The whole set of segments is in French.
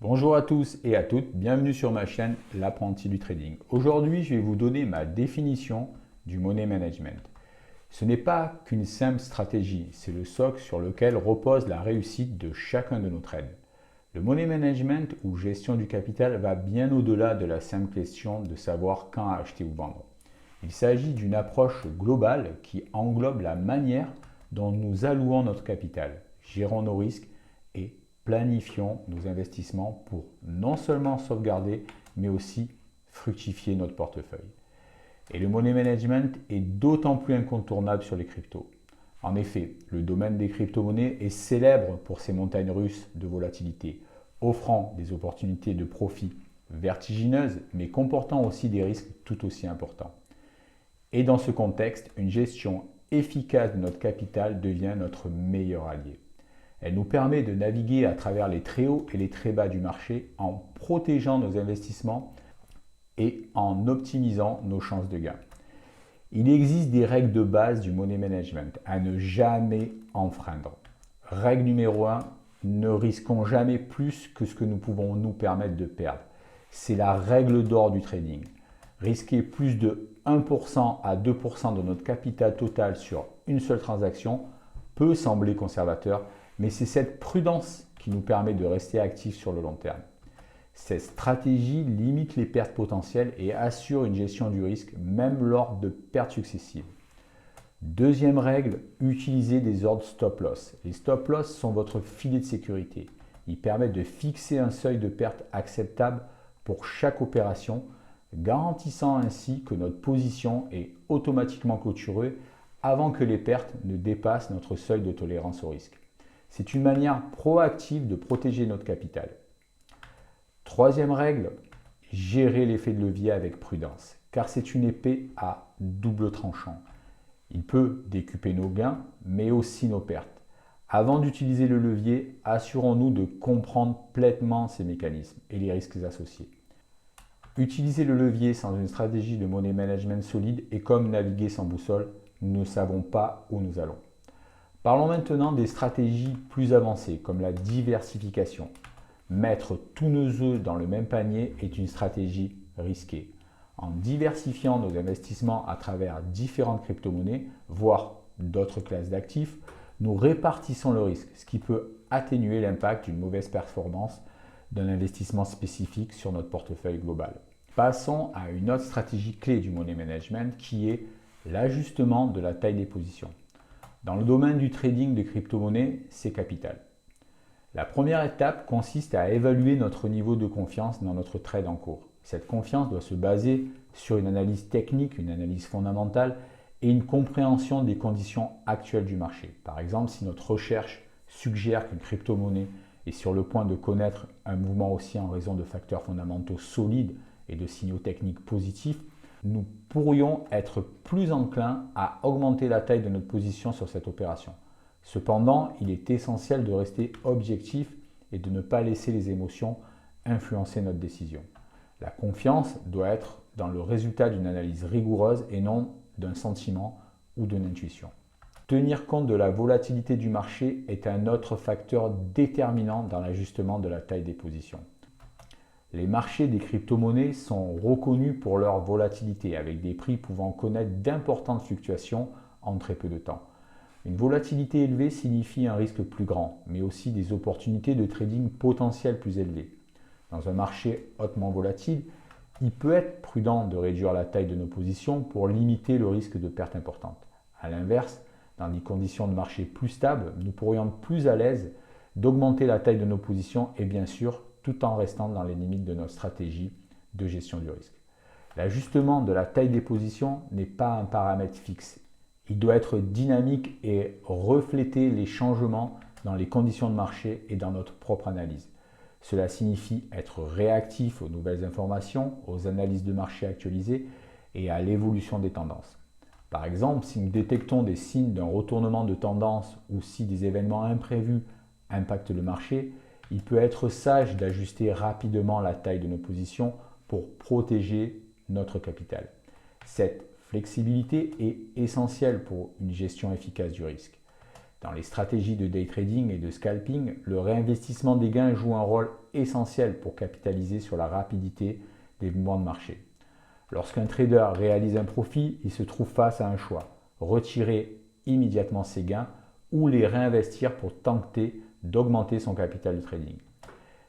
Bonjour à tous et à toutes, bienvenue sur ma chaîne L'apprenti du trading. Aujourd'hui, je vais vous donner ma définition du money management. Ce n'est pas qu'une simple stratégie, c'est le socle sur lequel repose la réussite de chacun de nos trades. Le money management ou gestion du capital va bien au-delà de la simple question de savoir quand acheter ou vendre. Il s'agit d'une approche globale qui englobe la manière dont nous allouons notre capital, gérons nos risques et planifions nos investissements pour non seulement sauvegarder, mais aussi fructifier notre portefeuille. Et le money management est d'autant plus incontournable sur les cryptos. En effet, le domaine des crypto-monnaies est célèbre pour ses montagnes russes de volatilité, offrant des opportunités de profit vertigineuses, mais comportant aussi des risques tout aussi importants. Et dans ce contexte, une gestion efficace de notre capital devient notre meilleur allié. Elle nous permet de naviguer à travers les très hauts et les très bas du marché en protégeant nos investissements et en optimisant nos chances de gain. Il existe des règles de base du money management à ne jamais enfreindre. Règle numéro 1, ne risquons jamais plus que ce que nous pouvons nous permettre de perdre. C'est la règle d'or du trading. Risquer plus de 1% à 2% de notre capital total sur une seule transaction peut sembler conservateur, mais c'est cette prudence qui nous permet de rester actifs sur le long terme. Cette stratégie limite les pertes potentielles et assure une gestion du risque même lors de pertes successives. Deuxième règle, utilisez des ordres stop loss. Les stop loss sont votre filet de sécurité. Ils permettent de fixer un seuil de perte acceptable pour chaque opération, garantissant ainsi que notre position est automatiquement clôturée avant que les pertes ne dépassent notre seuil de tolérance au risque. C'est une manière proactive de protéger notre capital. Troisième règle, gérer l'effet de levier avec prudence, car c'est une épée à double tranchant. Il peut décupler nos gains, mais aussi nos pertes. Avant d'utiliser le levier, assurons-nous de comprendre pleinement ces mécanismes et les risques associés. Utiliser le levier sans une stratégie de money management solide est comme naviguer sans boussole, nous ne savons pas où nous allons. Parlons maintenant des stratégies plus avancées, comme la diversification. Mettre tous nos œufs dans le même panier est une stratégie risquée. En diversifiant nos investissements à travers différentes crypto-monnaies, voire d'autres classes d'actifs, nous répartissons le risque, ce qui peut atténuer l'impact d'une mauvaise performance d'un investissement spécifique sur notre portefeuille global. Passons à une autre stratégie clé du money management qui est l'ajustement de la taille des positions. Dans le domaine du trading de crypto-monnaies, c'est capital. La première étape consiste à évaluer notre niveau de confiance dans notre trade en cours. Cette confiance doit se baser sur une analyse technique, une analyse fondamentale et une compréhension des conditions actuelles du marché. Par exemple, si notre recherche suggère qu'une crypto-monnaie est sur le point de connaître un mouvement haussier en raison de facteurs fondamentaux solides et de signaux techniques positifs, nous pourrions être plus enclins à augmenter la taille de notre position sur cette opération. Cependant, il est essentiel de rester objectif et de ne pas laisser les émotions influencer notre décision. La confiance doit être dans le résultat d'une analyse rigoureuse et non d'un sentiment ou d'une intuition. Tenir compte de la volatilité du marché est un autre facteur déterminant dans l'ajustement de la taille des positions. Les marchés des crypto-monnaies sont reconnus pour leur volatilité, avec des prix pouvant connaître d'importantes fluctuations en très peu de temps. Une volatilité élevée signifie un risque plus grand, mais aussi des opportunités de trading potentielles plus élevées. Dans un marché hautement volatile, il peut être prudent de réduire la taille de nos positions pour limiter le risque de perte importante. A l'inverse, dans des conditions de marché plus stables, nous pourrions être plus à l'aise d'augmenter la taille de nos positions et bien sûr, tout en restant dans les limites de notre stratégie de gestion du risque. L'ajustement de la taille des positions n'est pas un paramètre fixe. Il doit être dynamique et refléter les changements dans les conditions de marché et dans notre propre analyse. Cela signifie être réactif aux nouvelles informations, aux analyses de marché actualisées et à l'évolution des tendances. Par exemple, si nous détectons des signes d'un retournement de tendance ou si des événements imprévus impactent le marché, il peut être sage d'ajuster rapidement la taille de nos positions pour protéger notre capital. Cette flexibilité est essentielle pour une gestion efficace du risque. Dans les stratégies de day trading et de scalping, le réinvestissement des gains joue un rôle essentiel pour capitaliser sur la rapidité des mouvements de marché. Lorsqu'un trader réalise un profit, il se trouve face à un choix: retirer immédiatement ses gains ou les réinvestir pour tenter d'augmenter son capital de trading.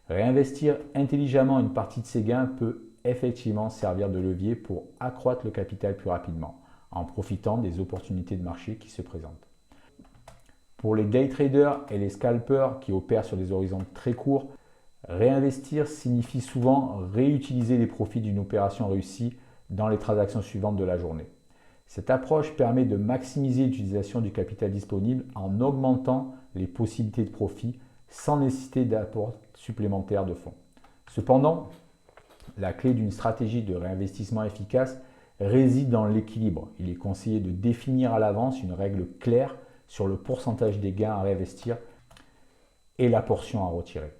Réinvestir intelligemment une partie de ses gains peut effectivement servir de levier pour accroître le capital plus rapidement, en profitant des opportunités de marché qui se présentent. Pour les day traders et les scalpers qui opèrent sur des horizons très courts, réinvestir signifie souvent réutiliser les profits d'une opération réussie dans les transactions suivantes de la journée. Cette approche permet de maximiser l'utilisation du capital disponible en augmentant les possibilités de profit sans nécessiter d'apport supplémentaire de fonds. Cependant, la clé d'une stratégie de réinvestissement efficace réside dans l'équilibre. Il est conseillé de définir à l'avance une règle claire sur le pourcentage des gains à réinvestir et la portion à retirer.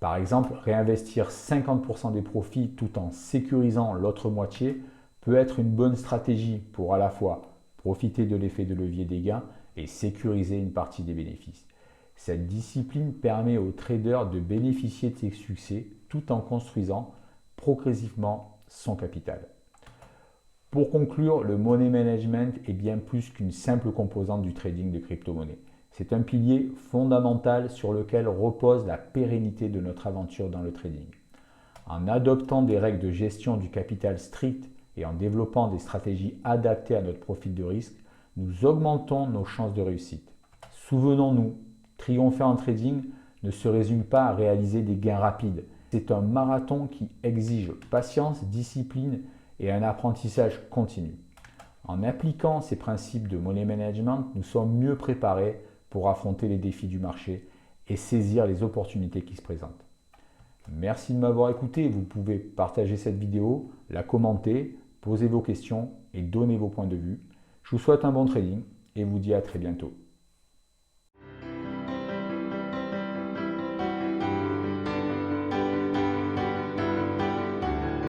Par exemple, réinvestir 50% des profits tout en sécurisant l'autre moitié peut être une bonne stratégie pour à la fois profiter de l'effet de levier des gains et sécuriser une partie des bénéfices. Cette discipline permet aux traders de bénéficier de ses succès tout en construisant progressivement son capital. Pour conclure, le money management est bien plus qu'une simple composante du trading de crypto-monnaies. C'est un pilier fondamental sur lequel repose la pérennité de notre aventure dans le trading. En adoptant des règles de gestion du capital strictes et en développant des stratégies adaptées à notre profil de risque, nous augmentons nos chances de réussite. Souvenons-nous, triompher en trading ne se résume pas à réaliser des gains rapides. C'est un marathon qui exige patience, discipline et un apprentissage continu. En appliquant ces principes de money management, nous sommes mieux préparés pour affronter les défis du marché et saisir les opportunités qui se présentent. Merci de m'avoir écouté. Vous pouvez partager cette vidéo, la commenter, poser vos questions et donner vos points de vue. Je vous souhaite un bon trading et vous dis à très bientôt.